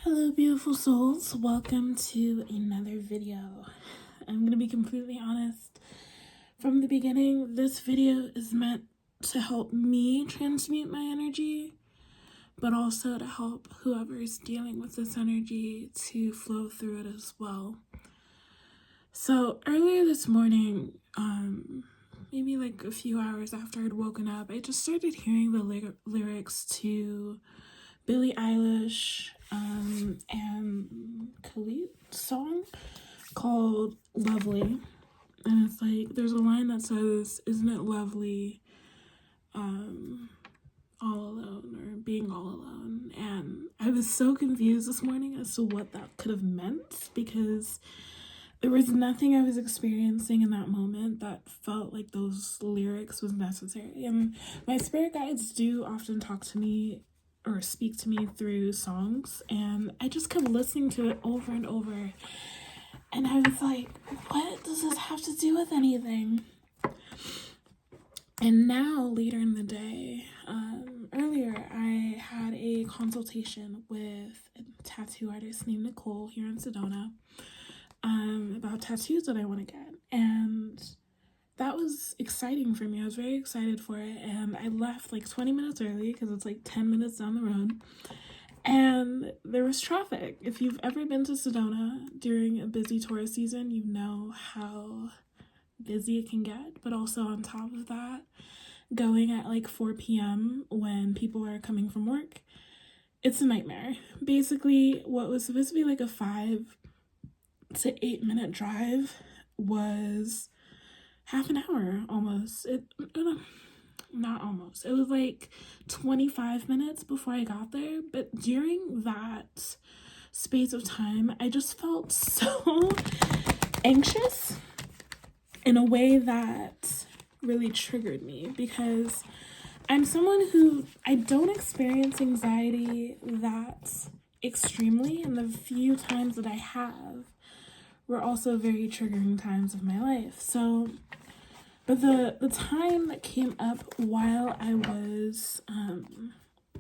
Hello, beautiful souls. Welcome to another video. I'm going to be completely honest. From the beginning, this video is meant to help me transmute my energy, but also to help whoever is dealing with this energy to flow through it as well. So earlier this morning, maybe like a few hours after I'd woken up, I just started hearing the lyrics to Billie Eilish and Khalid's song called Lovely. And it's like, there's a line that says, "Isn't it lovely all alone," or being all alone. And I was so confused this morning as to what that could have meant, because there was nothing I was experiencing in that moment that felt like those lyrics was necessary. And my spirit guides do often talk to me or speak to me through songs, and I just kept listening to it over and over, and I was like, what does this have to do with anything? And now, later in the day, earlier I had a consultation with a tattoo artist named Nicole here in Sedona about tattoos that I want to get, and that was exciting for me. I was very excited for it, and I left like 20 minutes early because it's like 10 minutes down the road, and there was traffic. If you've ever been to Sedona during a busy tourist season, you know how busy it can get, but also on top of that, going at like 4 p.m. when people are coming from work, it's a nightmare. Basically, what was supposed to be like a 5 to 8 minute drive was half an hour almost. Not almost. It was like 25 minutes before I got there. But during that space of time, I just felt so anxious in a way that really triggered me, because I'm someone who, I don't experience anxiety that extremely, and the few times that I have were also very triggering times of my life. So, but the time that came up while I was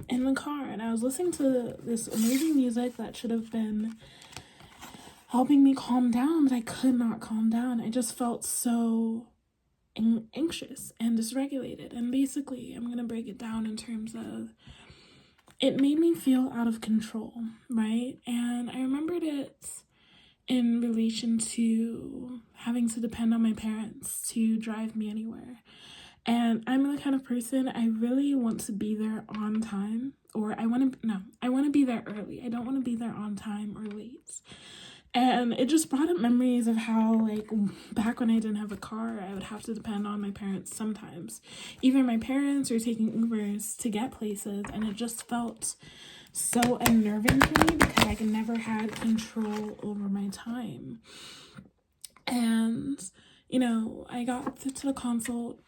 in the car, and I was listening to this amazing music that should have been helping me calm down, but I could not calm down. I just felt so anxious and dysregulated. And basically, I'm going to break it down in terms of, it made me feel out of control, right? And I remembered it in relation to having to depend on my parents to drive me anywhere. And I'm the kind of person, I really want to be there on time, or I want to be there early. I don't want to be there on time or late. And it just brought up memories of how, like, back when I didn't have a car, I would have to depend on my parents sometimes. Either my parents or taking Ubers to get places, and it just felt so unnerving for me because I never had control over my time. And, you know, I got to the consult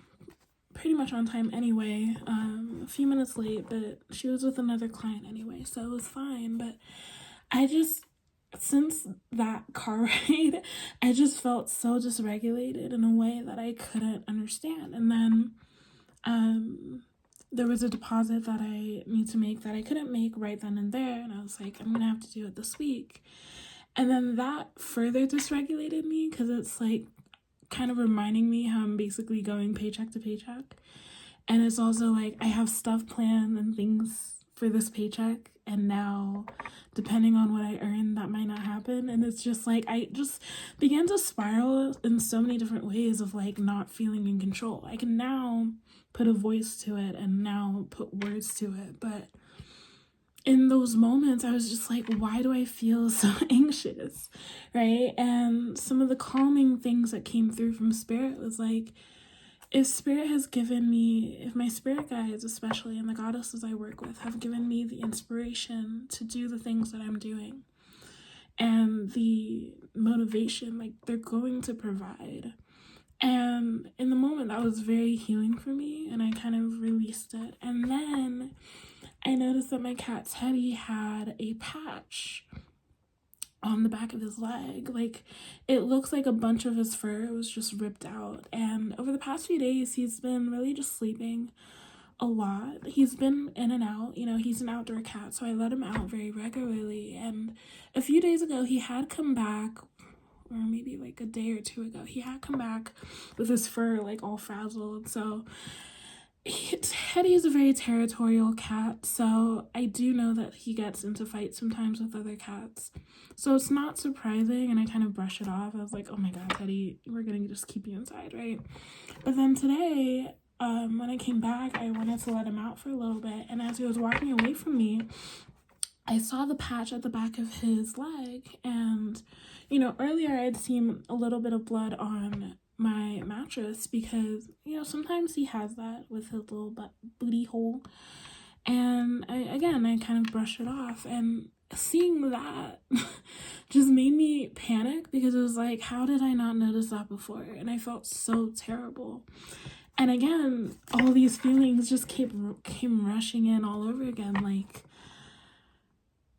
pretty much on time anyway, a few minutes late, but she was with another client anyway, so it was fine. But since that car ride, I just felt so dysregulated in a way that I couldn't understand. And then there was a deposit that I need to make that I couldn't make right then and there, and I was like, I'm gonna have to do it this week. And then that further dysregulated me, because it's like kind of reminding me how I'm basically going paycheck to paycheck. And it's also like I have stuff planned and things for this paycheck, and now depending on what I earn, that might not happen. And it's just like I just began to spiral in so many different ways of like not feeling in control. I can now put a voice to it and now put words to it, but in those moments I was just like, why do I feel so anxious, right? And some of the calming things that came through from spirit was like, if spirit has given me, if my spirit guides especially, and the goddesses I work with have given me the inspiration to do the things that I'm doing and the motivation, like, they're going to provide. And in the moment, that was very healing for me, and I kind of released it. And then I noticed that my cat Teddy had a patch on the back of his leg. Like, it looks like a bunch of his fur was just ripped out. And over the past few days, he's been really just sleeping a lot. He's been in and out. You know, he's an outdoor cat, so I let him out very regularly. And a few days ago, he had come back, or maybe like a day or two ago, he had come back with his fur like all frazzled. So Teddy is a very territorial cat, so I do know that he gets into fights sometimes with other cats. So it's not surprising, and I kind of brush it off. I was like, oh my god, Teddy, we're gonna just keep you inside, right? But then today, when I came back, I wanted to let him out for a little bit, and as he was walking away from me, I saw the patch at the back of his leg, and, you know, earlier I had seen a little bit of blood on my mattress because, you know, sometimes he has that with his little booty hole, and I kind of brushed it off, and seeing that just made me panic because it was like, how did I not notice that before? And I felt so terrible. And again, all these feelings just came rushing in all over again. Like,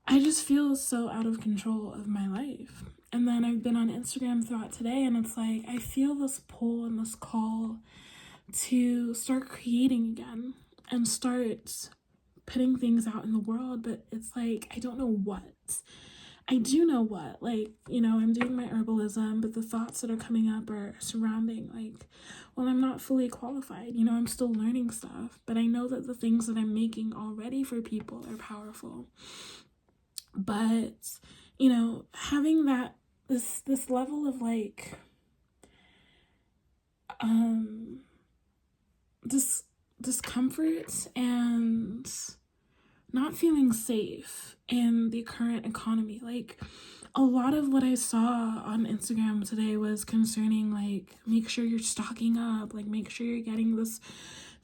I just feel so out of control of my life. And then I've been on Instagram throughout today, and it's like, I feel this pull and this call to start creating again and start putting things out in the world, but it's like, I don't know what. I do know what, like, you know, I'm doing my herbalism, but the thoughts that are coming up are surrounding, like, well, I'm not fully qualified, you know, I'm still learning stuff, but I know that the things that I'm making already for people are powerful. But, you know, having that, this level of, like, discomfort and not feeling safe in the current economy. Like, a lot of what I saw on Instagram today was concerning, like, make sure you're stocking up, like, make sure you're getting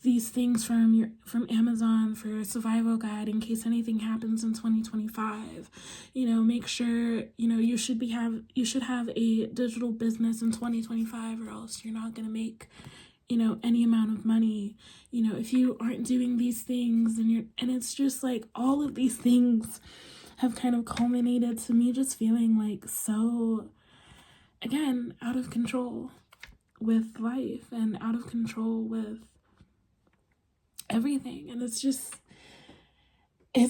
these things from Amazon for a survival guide in case anything happens in 2025. You know, make sure, you know, you should have a digital business in 2025, or else you're not gonna make, you know, any amount of money. You know, if you aren't doing these things, and it's just like all of these things have kind of culminated to me just feeling like so, again, out of control with life and out of control with everything. And it's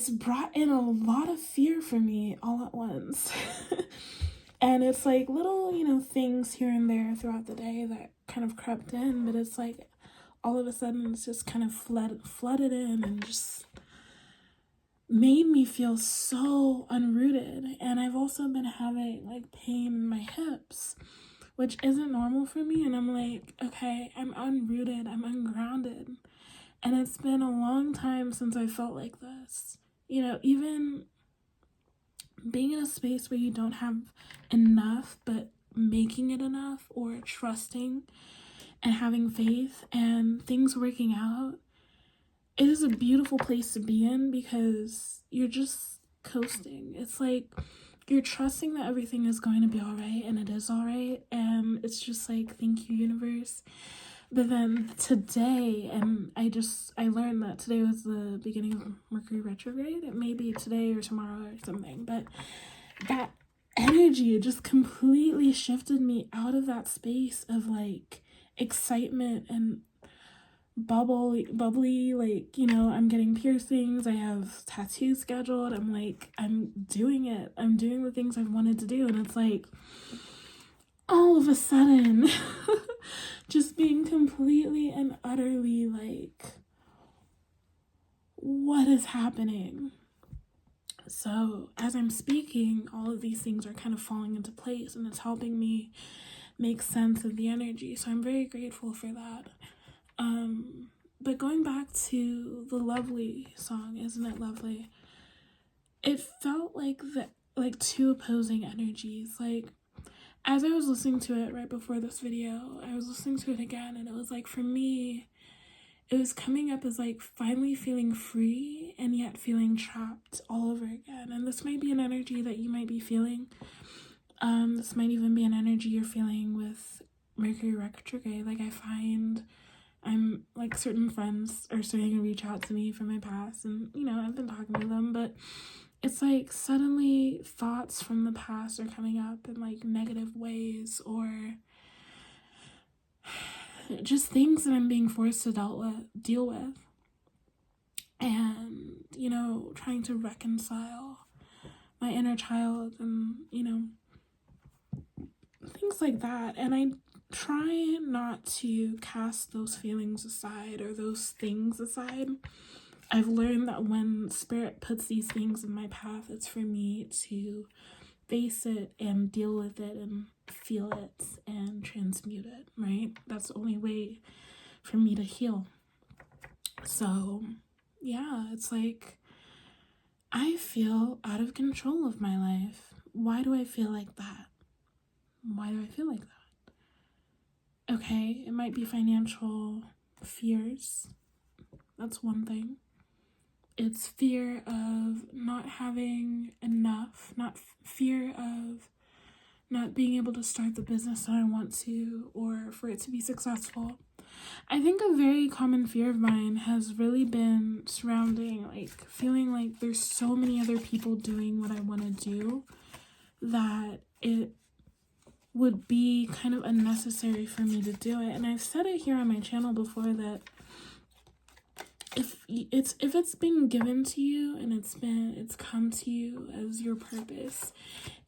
brought in a lot of fear for me all at once. And it's like little, you know, things here and there throughout the day that kind of crept in, but it's like all of a sudden it's just kind of flooded in and just made me feel so unrooted. And I've also been having like pain in my hips, which isn't normal for me. And I'm like, okay, I'm unrooted, I'm ungrounded. And it's been a long time since I felt like this. You know, even being in a space where you don't have enough, but making it enough, or trusting and having faith and things working out, it is a beautiful place to be in because you're just coasting. It's like you're trusting that everything is going to be all right, and it is all right. And it's just like, thank you, universe. But then today, and I learned that today was the beginning of Mercury retrograde. It may be today or tomorrow or something, but that energy just completely shifted me out of that space of like excitement and bubbly, like, you know, I'm getting piercings, I have tattoos scheduled, I'm like, I'm doing it, I'm doing the things I've wanted to do, and it's like all of a sudden just being completely and utterly like, what is happening? So as I'm speaking, all of these things are kind of falling into place, and it's helping me make sense of the energy. So I'm very grateful for that. But going back to the Lovely song, Isn't It Lovely? It felt like two opposing energies. Like, as I was listening to it right before this video, I was listening to it again, and it was like, for me, it was coming up as like finally feeling free and yet feeling trapped all over again. And this might be an energy that you might be feeling. This might even be an energy you're feeling with Mercury retrograde. Like, I find I'm like, certain friends are starting to reach out to me from my past, and, you know, I've been talking to them, but it's like suddenly thoughts from the past are coming up in like negative ways, or just things that I'm being forced to deal with. and, you know, trying to reconcile my inner child and, you know, things like that. And I try not to cast those feelings aside or those things aside. I've learned that when spirit puts these things in my path, it's for me to face it and deal with it and feel it and transmute it, right? That's the only way for me to heal. So yeah, it's like I feel out of control of my life. Why do I feel like that? Why do I feel like that? Okay, it might be financial fears. That's one thing. It's fear of not having enough, fear of not being able to start the business that I want to, or for it to be successful. I think a very common fear of mine has really been surrounding, like, feeling like there's so many other people doing what I want to do that it would be kind of unnecessary for me to do it. And I've said it here on my channel before that if it's been given to you and it's come to you as your purpose,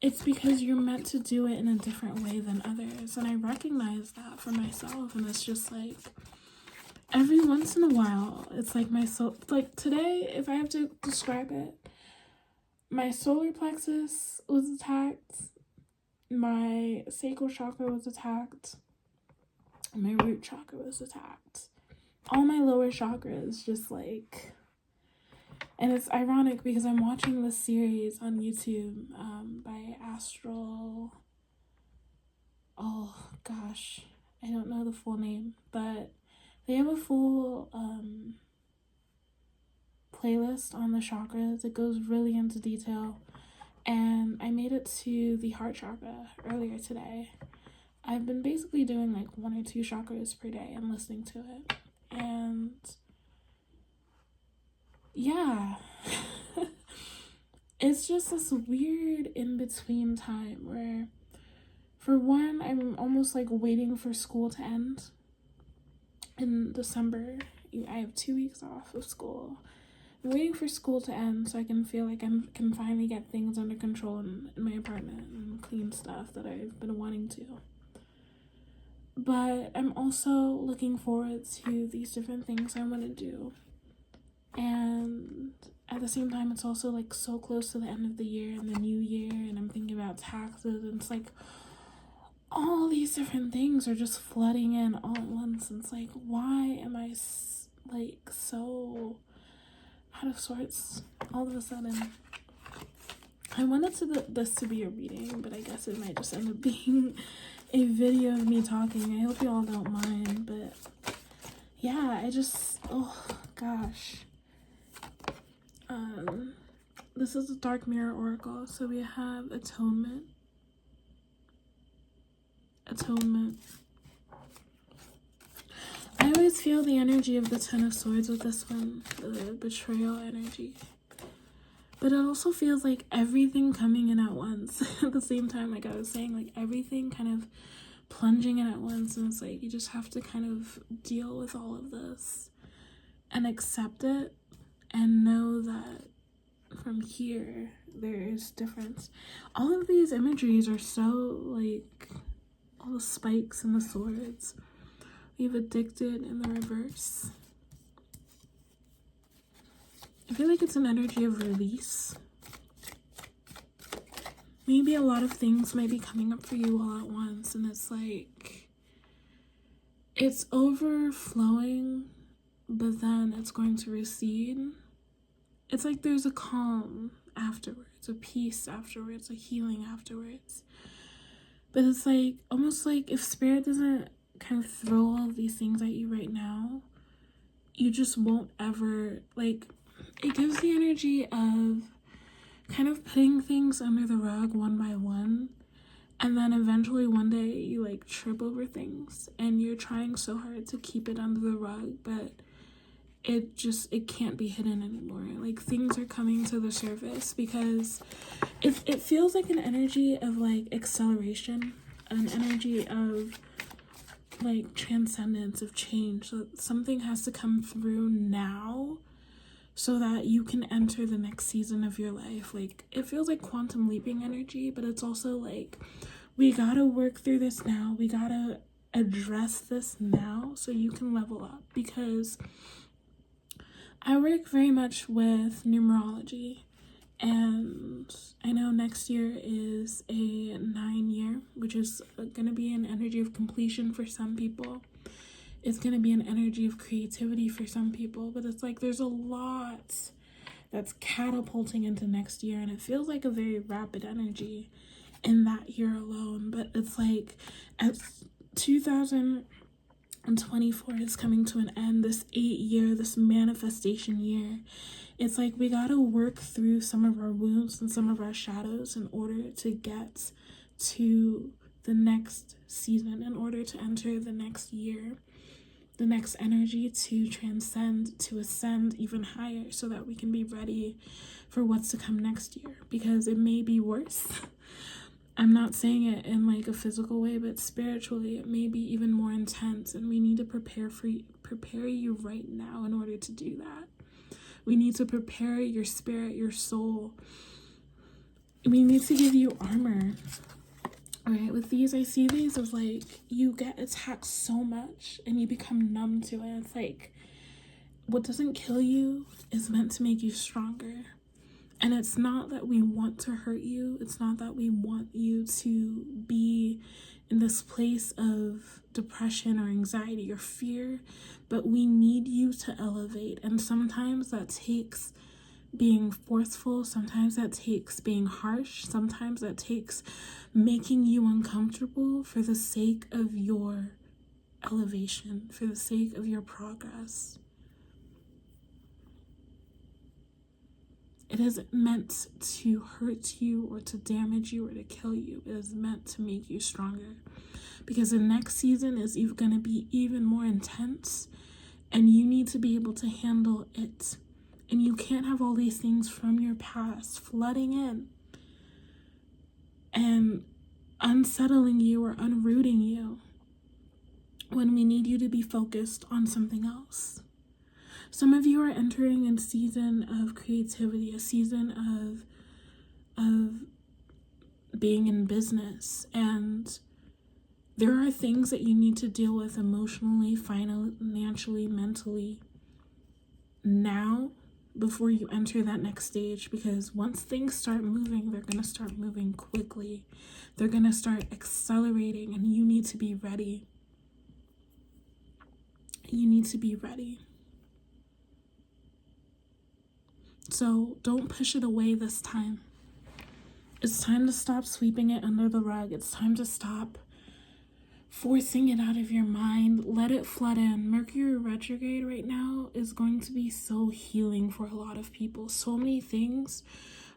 it's because you're meant to do it in a different way than others. And I recognize that for myself. And it's just like every once in a while, it's like my soul, like today, if I have to describe it, my solar plexus was attacked, my sacral chakra was attacked, and my root chakra was attacked. All my lower chakras just like, and it's ironic because I'm watching this series on YouTube by Astral, oh gosh, I don't know the full name, but they have a full playlist on the chakras. It goes really into detail, and I made it to the heart chakra earlier today. I've been basically doing like 1 or 2 chakras per day and listening to it. And yeah, it's just this weird in-between time where, for one, I'm almost like waiting for school to end. In December, I have 2 weeks off of school. I'm waiting for school to end so I can feel like I can finally get things under control in my apartment and clean stuff that I've been wanting to. But I'm also looking forward to these different things I want to do. And at the same time, it's also like so close to the end of the year and the new year, and I'm thinking about taxes, and it's like all these different things are just flooding in all at once. And it's like, why am I like so out of sorts all of a sudden? I wanted this to be a reading, but I guess it might just end up being a video of me talking. I hope you all don't mind, but yeah, I just, oh gosh. This is a Dark Mirror Oracle, so we have Atonement. I always feel the energy of the Ten of Swords with this one, the betrayal energy. But it also feels like everything coming in at once at the same time, like I was saying, like everything kind of plunging in at once. And it's like you just have to kind of deal with all of this and accept it and know that from here there is difference. All of these imageries are so like all the spikes and the swords. We have Addicted in the reverse. I feel like it's an energy of release. Maybe a lot of things might be coming up for you all at once, and it's like it's overflowing, but then it's going to recede. It's like there's a calm afterwards, a peace afterwards, a healing afterwards. But it's like almost like if spirit doesn't kind of throw all of these things at you right now, you just won't ever, like, it gives the energy of kind of putting things under the rug one by one, and then eventually one day you like trip over things and you're trying so hard to keep it under the rug, but it can't be hidden anymore. Like things are coming to the surface because it feels like an energy of like acceleration, an energy of like transcendence, of change. So something has to come through now so that you can enter the next season of your life. Like, it feels like quantum leaping energy, but it's also like, we gotta work through this now. We gotta address this now so you can level up. Because I work very much with numerology, and I know next year is a 9-year, which is going to be an energy of completion for some people. It's going to be an energy of creativity for some people, but it's like there's a lot that's catapulting into next year, and it feels like a very rapid energy in that year alone. But it's like, as 2024 is coming to an end, this 8-year, this manifestation year, it's like we gotta work through some of our wounds and some of our shadows in order to get to the next season, in order to enter the next year, the next energy, to transcend, to ascend even higher, so that we can be ready for what's to come next year. Because it may be worse. I'm not saying it in like a physical way, but spiritually it may be even more intense, and we need to prepare you right now in order to do that. We need to prepare your spirit, your soul. We need to give you armor. All right, with these, I see these as like, you get attacked so much and you become numb to it. It's like, what doesn't kill you is meant to make you stronger. And it's not that we want to hurt you. It's not that we want you to be in this place of depression or anxiety or fear, but we need you to elevate. And sometimes that takes being forceful. Sometimes that takes being harsh. Sometimes that takes making you uncomfortable for the sake of your elevation, for the sake of your progress. It isn't meant to hurt you or to damage you or to kill you. It is meant to make you stronger. Because the next season is going to be even more intense, and you need to be able to handle it. And you can't have all these things from your past flooding in and unsettling you or unrooting you when we need you to be focused on something else. Some of you are entering a season of creativity, a season of being in business, and there are things that you need to deal with emotionally, financially, mentally now before you enter that next stage. Because once things start moving, they're going to start moving quickly. They're going to start accelerating, and you need to be ready. You need to be ready. So don't push it away this time. It's time to stop sweeping it under the rug. It's time to stop forcing it out of your mind. Let it flood in. Mercury retrograde right now is going to be so healing for a lot of people. So many things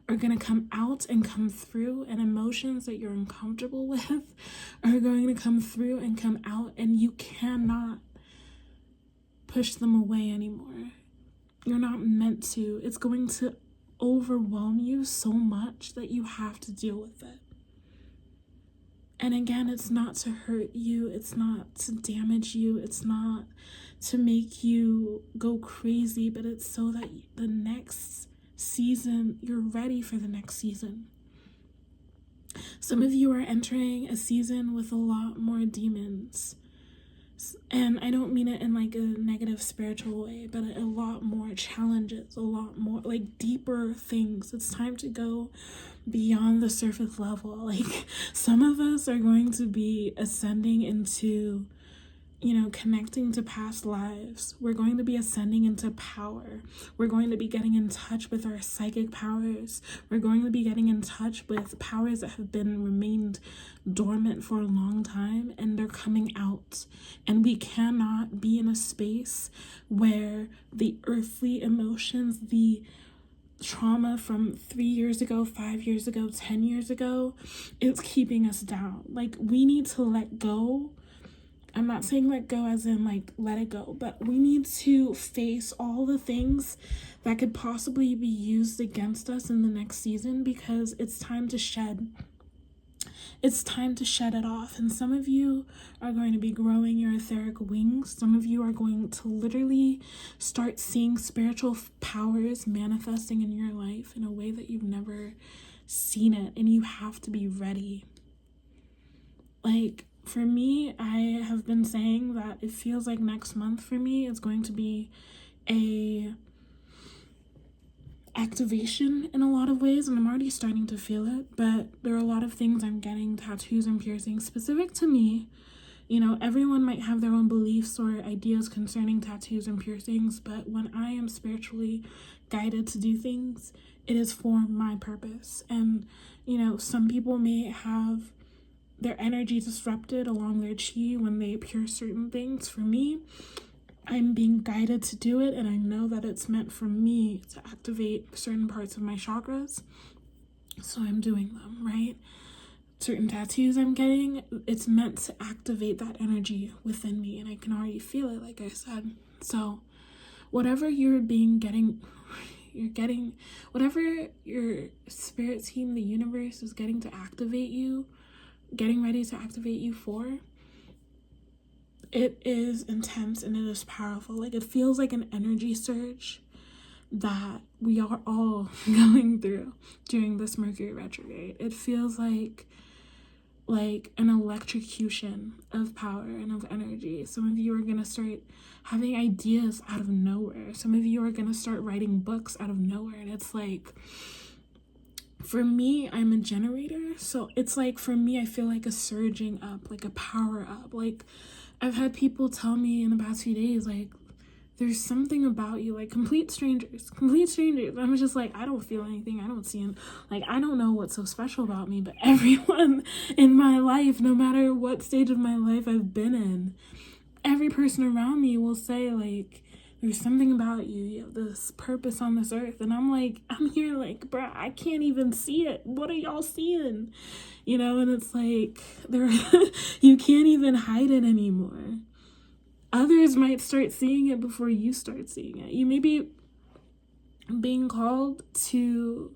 are going to come out and come through, and emotions that you're uncomfortable with are going to come through and come out, and you cannot push them away anymore. You're not meant to. It's going to overwhelm you so much that you have to deal with it. And again, it's not to hurt you. It's not to damage you. It's not to make you go crazy, but it's so that the next season, you're ready for the next season. Some of you are entering a season with a lot more demons. And I don't mean it in like a negative spiritual way, but a lot more challenges, a lot more like deeper things. It's time to go beyond the surface level. Like, some of us are going to be ascending into, connecting to past lives. We're going to be ascending into power. We're going to be getting in touch with our psychic powers. We're going to be getting in touch with powers that have remained dormant for a long time, and they're coming out. And we cannot be in a space where the earthly emotions, the trauma from 3 years ago, 5 years ago, 10 years ago, it's keeping us down. Like, we need to let go. I'm not saying let go as in like let it go, but we need to face all the things that could possibly be used against us in the next season, because it's time to shed. it's time to shed it off. And some of you are going to be growing your etheric wings. Some of you are going to literally start seeing spiritual powers manifesting in your life in a way that you've never seen it, and you have to be ready. Like, for me, I have been saying that it feels like next month for me is going to be a activation in a lot of ways, and I'm already starting to feel it. But there are a lot of things I'm getting, tattoos and piercings specific to me. You know, everyone might have their own beliefs or ideas concerning tattoos and piercings, but when I am spiritually guided to do things, it is for my purpose. And, you know, some people may have their energy disrupted along their chi when they pierce certain things. For me, I'm being guided to do it, and I know that it's meant for me to activate certain parts of my chakras, so I'm doing them, right? Certain tattoos I'm getting, it's meant to activate that energy within me, and I can already feel it, like I said. So whatever you're getting, whatever your spirit team, the universe, is getting to activate you, getting ready to activate you for, it is intense and it is powerful. Like, it feels like an energy surge that we are all going through during this Mercury retrograde. It feels like an electrocution of power and of energy. Some of you are going to start having ideas out of nowhere. Some of you are going to start writing books out of nowhere. And it's like, for me, I'm a generator. So it's like, for me, I feel like a surging up, like a power up. Like, I've had people tell me in the past few days, like, there's something about you, like complete strangers. I'm just like, I don't feel anything. I don't see it. Like, I don't know what's so special about me, but everyone in my life, no matter what stage of my life I've been in, every person around me will say, like, there's something about you. You have this purpose on this earth. And I'm like, I'm here like, bruh, I can't even see it. What are y'all seeing? You know, and it's like, you can't even hide it anymore. Others might start seeing it before you start seeing it. You may be being called to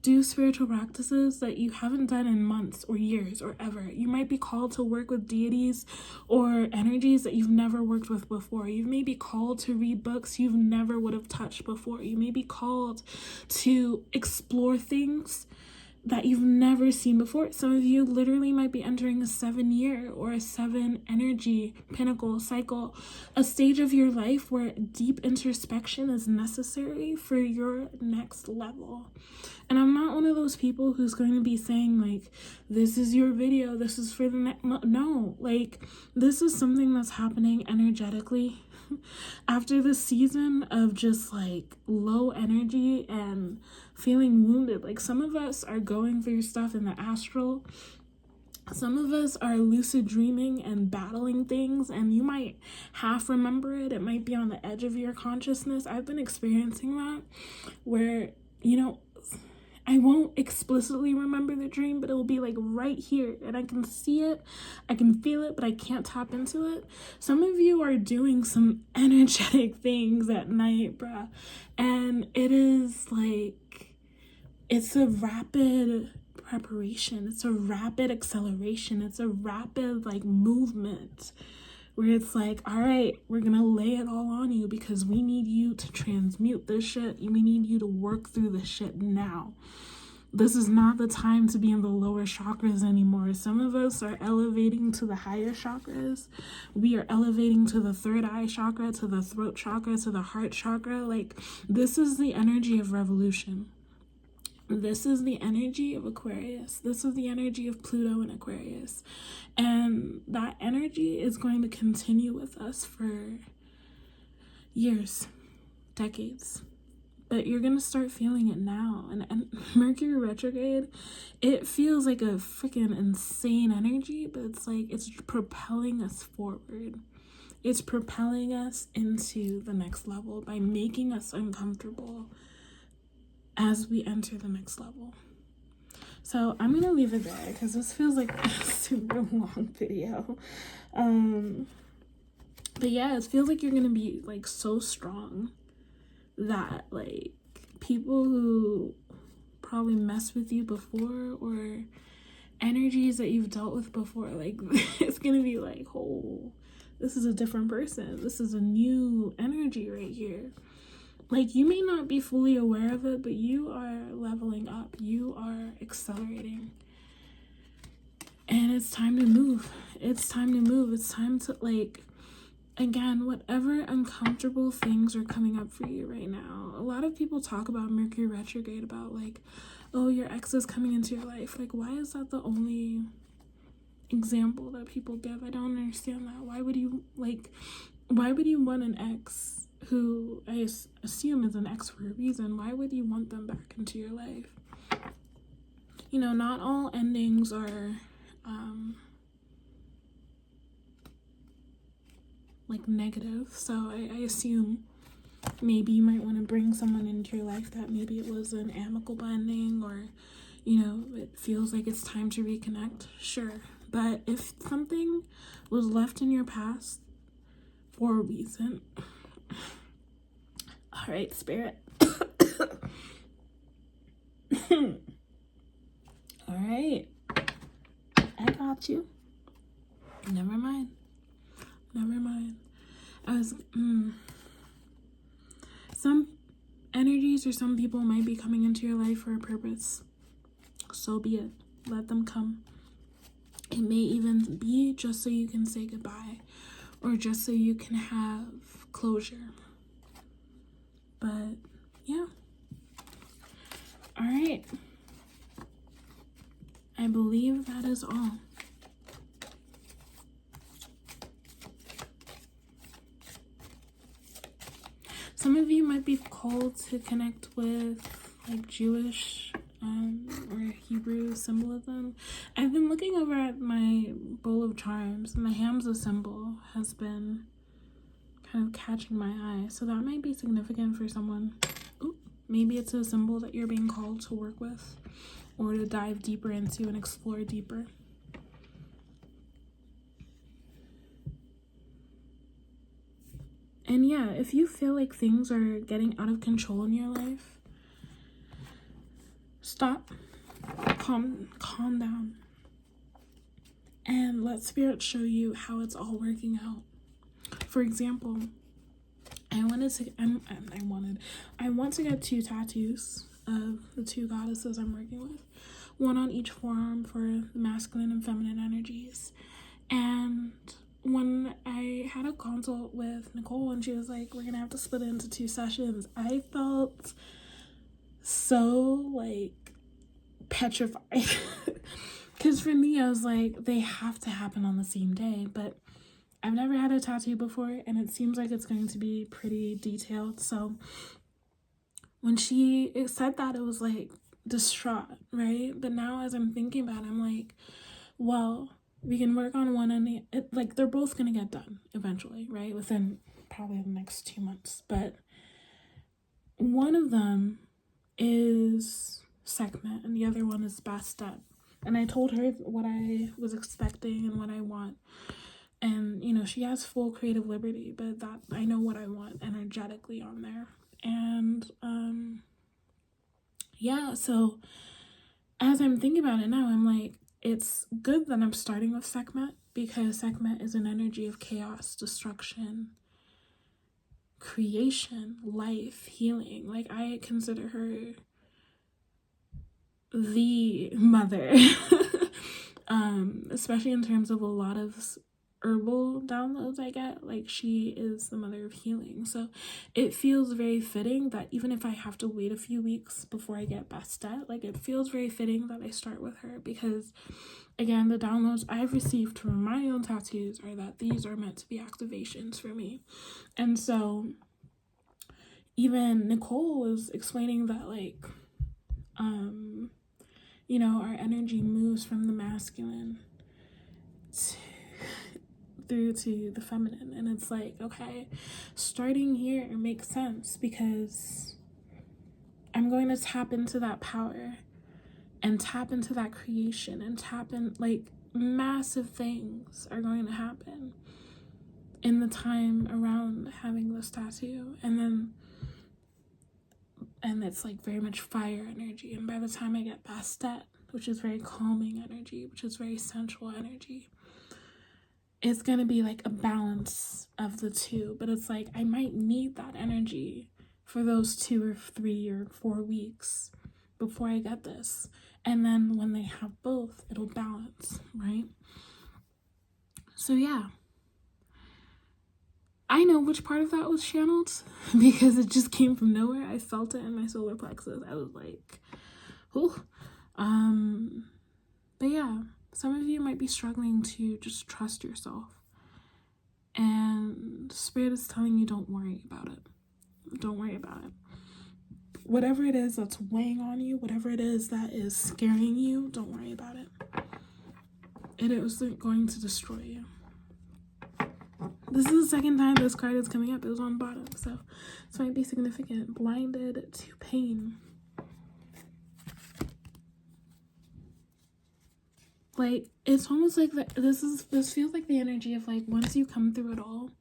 do spiritual practices that you haven't done in months or years or ever. You might be called to work with deities or energies that you've never worked with before. You may be called to read books you've never would have touched before. You may be called to explore things that you've never seen before. Some of you literally might be entering a 7-year or a 7 energy pinnacle cycle, a stage of your life where deep introspection is necessary for your next level. And I'm not one of those people who's going to be saying, like, this is your video, this is for the next. No, like, this is something that's happening energetically after the season of just like low energy and feeling wounded. Like, some of us are going through stuff in the astral. Some of us are lucid dreaming and battling things, and you might half remember it. It might be on the edge of your consciousness. I've been experiencing that where, you know, I won't explicitly remember the dream, but it will be like right here, and I can see it, I can feel it, but I can't tap into it. Some of you are doing some energetic things at night, bruh, and it is like, it's a rapid preparation, it's a rapid acceleration, it's a rapid like movement where it's like, all right, we're gonna lay it all on you because we need you to transmute this shit. We need you to work through this shit now. This is not the time to be in the lower chakras anymore. Some of us are elevating to the higher chakras. We are elevating to the third eye chakra, to the throat chakra, to the heart chakra. Like, this is the energy of revolution. This is the energy of Aquarius. This is the energy of Pluto in Aquarius. And that energy is going to continue with us for years, decades. But you're going to start feeling it now. And Mercury retrograde, it feels like a freaking insane energy, but it's like, it's propelling us forward. It's propelling us into the next level by making us uncomfortable as we enter the next level. So I'm gonna leave it there because this feels like a super long video. But yeah, it feels like you're gonna be like so strong that like people who probably messed with you before or energies that you've dealt with before. Like, it's gonna be like, oh, this is a different person. This is a new energy right here. Like, you may not be fully aware of it, but you are leveling up. You are accelerating. And it's time to move. It's time to move. It's time to, like, again, whatever uncomfortable things are coming up for you right now. A lot of people talk about Mercury retrograde, about like, oh, your ex is coming into your life. Like, why is that the only example that people give? I don't understand that. Why would you want an ex who I assume is an ex for a reason? Why would you want them back into your life? You know, not all endings are like negative, so I assume maybe you might want to bring someone into your life that maybe it was an amicable ending, or, you know, it feels like it's time to reconnect. Sure. But if something was left in your past for a reason, all right, spirit. All right, I got you. Never mind. Some energies or some people might be coming into your life for a purpose. So be it. Let them come. It may even be just so you can say goodbye, or just so you can have closure. But yeah. All right. I believe that is all. Some of you might be called to connect with like Jewish or Hebrew symbolism. I've been looking over at my bowl of charms, and the Hamza symbol has been kind of catching my eye. So that might be significant for someone. Ooh, maybe it's a symbol that you're being called to work with, or to dive deeper into and explore deeper. And yeah, if you feel like things are getting out of control in your life, stop, calm down, and let spirit show you how it's all working out. For example, I want to get 2 tattoos of the 2 goddesses I'm working with, one on each forearm for the masculine and feminine energies. And when I had a consult with Nicole and she was like, we're gonna have to split it into 2 sessions, I felt so like petrified. Because for me, I was like, they have to happen on the same day. But I've never had a tattoo before, and it seems like it's going to be pretty detailed. So when she said that, it was like distraught, right? But now as I'm thinking about it, I'm like, well, we can work on one, and like they're both gonna get done eventually, right? Within probably the next 2 months. But one of them is Sekhmet and the other one is Bastet. And I told her what I was expecting and what I want. And, you know, she has full creative liberty, but that I know what I want energetically on there. And yeah, so as I'm thinking about it now, I'm like, it's good that I'm starting with Sekhmet, because Sekhmet is an energy of chaos, destruction, creation, life, healing. Like, I consider her the mother. Especially in terms of a lot of herbal downloads I get. Like, she is the mother of healing. So it feels very fitting that even if I have to wait a few weeks before I get Bastet, like, it feels very fitting that I start with her, because again, the downloads I've received from my own tattoos are that these are meant to be activations for me. And so even Nicole was explaining that, like, you know, our energy moves from the masculine through to the feminine. And it's like, okay, starting here makes sense, because I'm going to tap into that power and tap into that creation and tap in, like, massive things are going to happen in the time around having this tattoo. And it's like very much fire energy. And by the time I get past that, which is very calming energy, which is very sensual energy. It's going to be like a balance of the two, but it's like I might need that energy for those 2 or 3 or 4 weeks before I get this. And then when they have both, it'll balance, right? So yeah. I know which part of that was channeled because it just came from nowhere. I felt it in my solar plexus. I was like, oh. But yeah, some of you might be struggling to just trust yourself. And Spirit is telling you, don't worry about it. Don't worry about it. Whatever it is that's weighing on you, whatever it is that is scaring you, don't worry about it. It isn't going to destroy you. This is the second time this card is coming up. It was on the bottom, so this might be significant. Blinded to pain. Like, it's almost like this feels like the energy of like once you come through it all,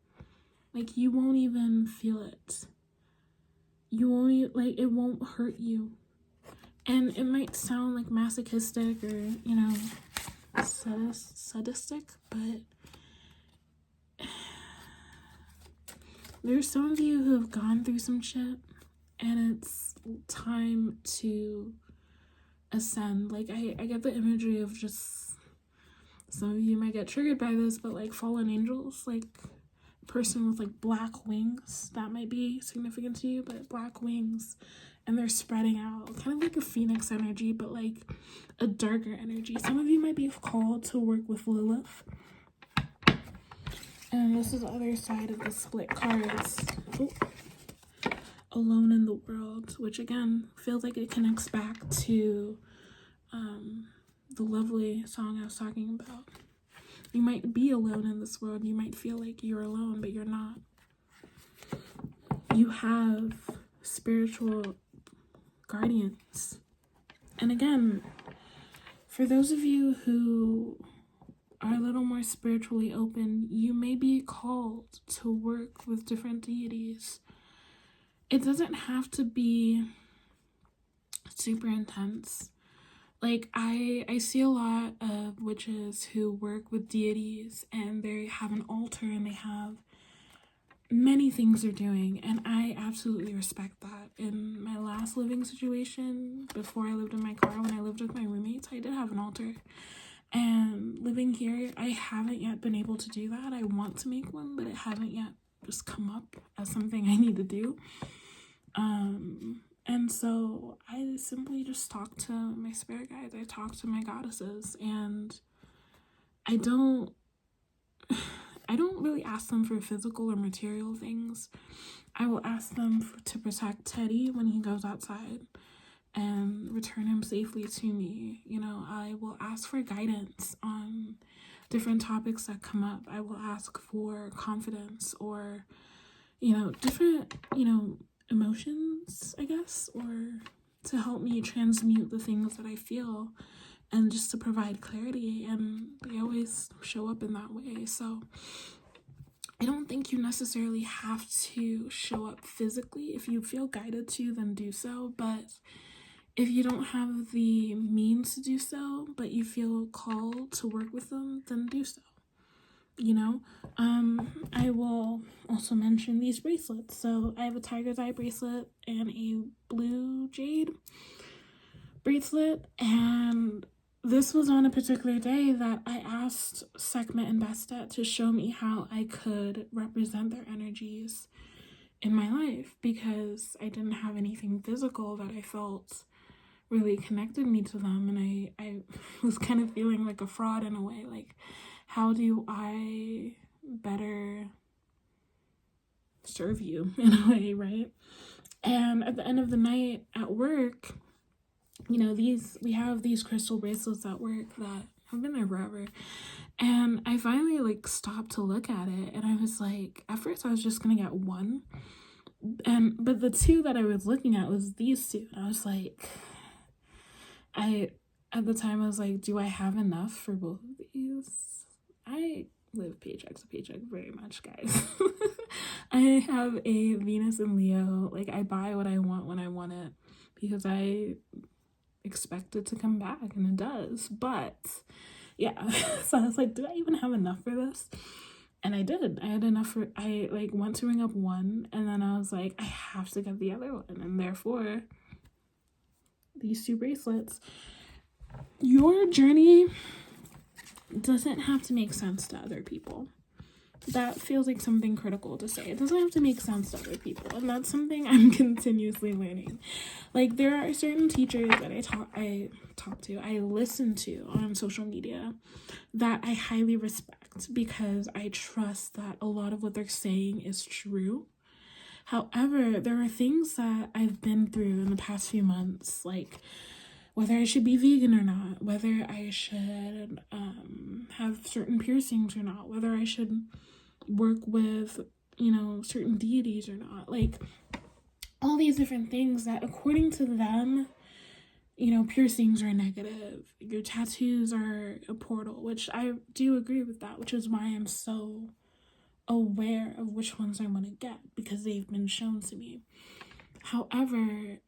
like you won't even feel it. You won't, like, it won't hurt you. And it might sound like masochistic or, you know, sadistic, but there's some of you who have gone through some shit and it's time to ascend. Like, I get the imagery of just, some of you might get triggered by this, but like fallen angels, like a person with like black wings, that might be significant to you, but black wings, and they're spreading out, kind of like a phoenix energy, but like a darker energy. Some of you might be called to work with Lilith. And this is the other side of the split cards. Ooh. Alone in the world, which again feels like it connects back to the lovely song I was talking about. You might be alone in this world. You might feel like you're alone, but you're not. You have spiritual guardians. And again, for those of you who are a little more spiritually open, you may be called to work with different deities. It doesn't have to be super intense. Like, I see a lot of witches who work with deities and they have an altar and they have many things they're doing, and I absolutely respect that. In my last living situation, before I lived in my car, when I lived with my roommates, I did have an altar. And living here, I haven't yet been able to do that. I want to make one, but it hasn't yet just come up as something I need to do. And so I simply just talk to my spirit guides. I talk to my goddesses, and I don't really ask them for physical or material things. I will ask them to protect Teddy when he goes outside and return him safely to me. You know, I will ask for guidance on different topics that come up. I will ask for confidence or, you know, different, you know, emotions, I guess, or to help me transmute the things that I feel and just to provide clarity. And they always show up in that way. So I don't think you necessarily have to show up physically. If you feel guided to, then do so. But if you don't have the means to do so, but you feel called to work with them, then do so. You know, I will also mention these bracelets. So I have a tiger's eye bracelet and a blue jade bracelet, and this was on a particular day that I asked Sekhmet and Bastet to show me how I could represent their energies in my life, because I didn't have anything physical that I felt really connected me to them, and I was kind of feeling like a fraud in a way. Like, how do I better serve you in a way, right? And at the end of the night at work, you know, we have these crystal bracelets at work that have been there forever. And I finally like stopped to look at it, and I was like, at first I was just gonna get one. But the two that I was looking at was these two. And I was like, at the time I was like, do I have enough for both of these? I live paycheck to paycheck very much, guys. I have a Venus in Leo. Like, I buy what I want when I want it, because I expect it to come back, and it does. But yeah, so I was like, do I even have enough for this? And I did. I had enough for, I like went to ring up one, and then I was like, I have to get the other one, and therefore these 2 bracelets. Your journey doesn't have to make sense to other people. That feels like something critical to say. It doesn't have to make sense to other people, and that's something I'm continuously learning. Like, there are certain teachers that I listen to on social media that I highly respect because I trust that a lot of what they're saying is true. However, there are things that I've been through in the past few months, like whether I should be vegan or not, whether I should have certain piercings or not, whether I should work with, certain deities or not. Like, all these different things that, according to them, piercings are negative. Your tattoos are a portal, which I do agree with that, which is why I'm so aware of which ones I want to get, because they've been shown to me. However,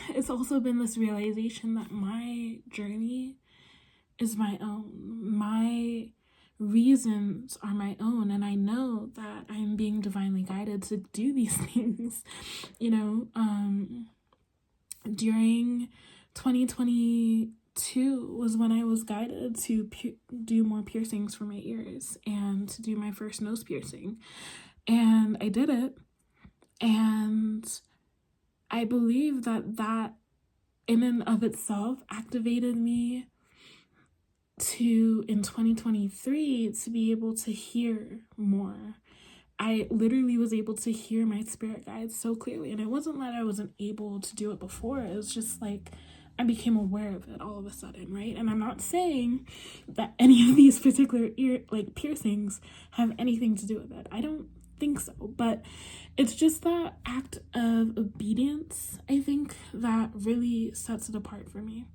it's also been this realization that my journey is my own. My reasons are my own, and I know that I'm being divinely guided to do these things. During 2022 was when I was guided to do more piercings for my ears and to do my first nose piercing, and I did it. And I believe that in and of itself activated me to, in 2023, to be able to hear more. I literally was able to hear my spirit guides so clearly, and it wasn't that I wasn't able to do it before. It was just like I became aware of it all of a sudden, right? And I'm not saying that any of these particular piercings have anything to do with it. I don't think so, but it's just that act of obedience, I think, that really sets it apart for me.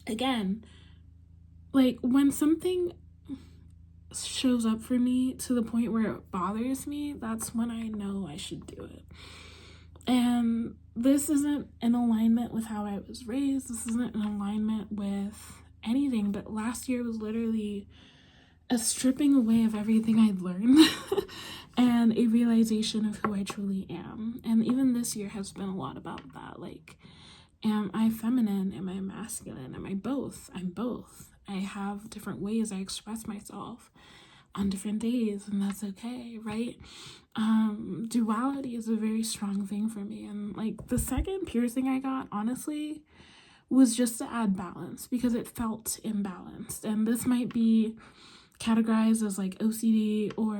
Again, like, when something shows up for me to the point where it bothers me, that's when I know I should do it. And this isn't in alignment with how I was raised. This isn't in alignment with anything, but last year was literally a stripping away of everything I'd learned and a realization of who I truly am. And even this year has been a lot about that. Like, am I feminine? Am I masculine? Am I both? I'm both. I have different ways I express myself on different days, and that's okay, right? Duality is a very strong thing for me. And like, the second piercing I got, honestly, was just to add balance because it felt imbalanced. And this might be categorized as like OCD or,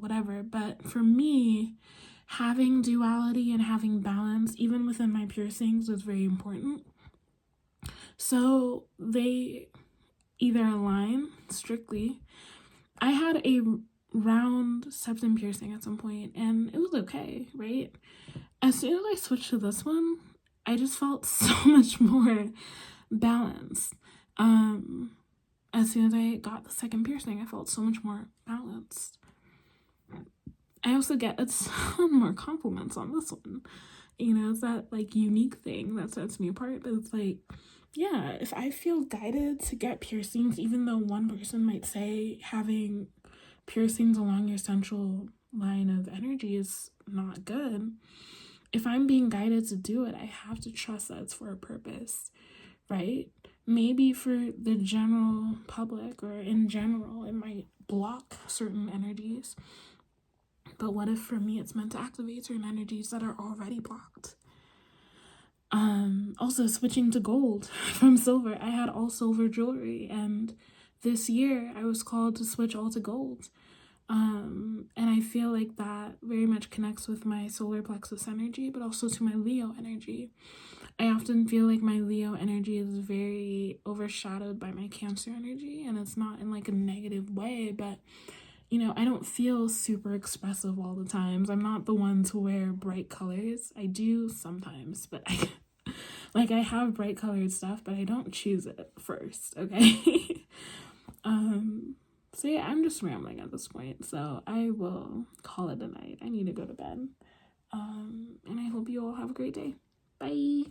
whatever. But for me, having duality and having balance, even within my piercings, was very important. So they either align strictly. I had a round septum piercing at some point, and it was okay, right? As soon as I switched to this one, I just felt so much more balanced. As soon as I got the second piercing, I felt so much more balanced. I also get a ton more compliments on this one. It's that like unique thing that sets me apart. But it's like, yeah, if I feel guided to get piercings, even though one person might say having piercings along your central line of energy is not good, if I'm being guided to do it, I have to trust that it's for a purpose, right? Maybe for the general public or in general, it might block certain energies. But what if for me it's meant to activate certain energies that are already blocked? Also, switching to gold from silver. I had all silver jewelry, and this year I was called to switch all to gold. And I feel like that very much connects with my solar plexus energy, but also to my Leo energy. I often feel like my Leo energy is very overshadowed by my Cancer energy, and it's not in like a negative way, but I don't feel super expressive all the times. I'm not the one to wear bright colors. I do sometimes, but I have bright colored stuff, but I don't choose it first, okay? So yeah, I'm just rambling at this point, so I will call it a night. I need to go to bed. And I hope you all have a great day. Bye.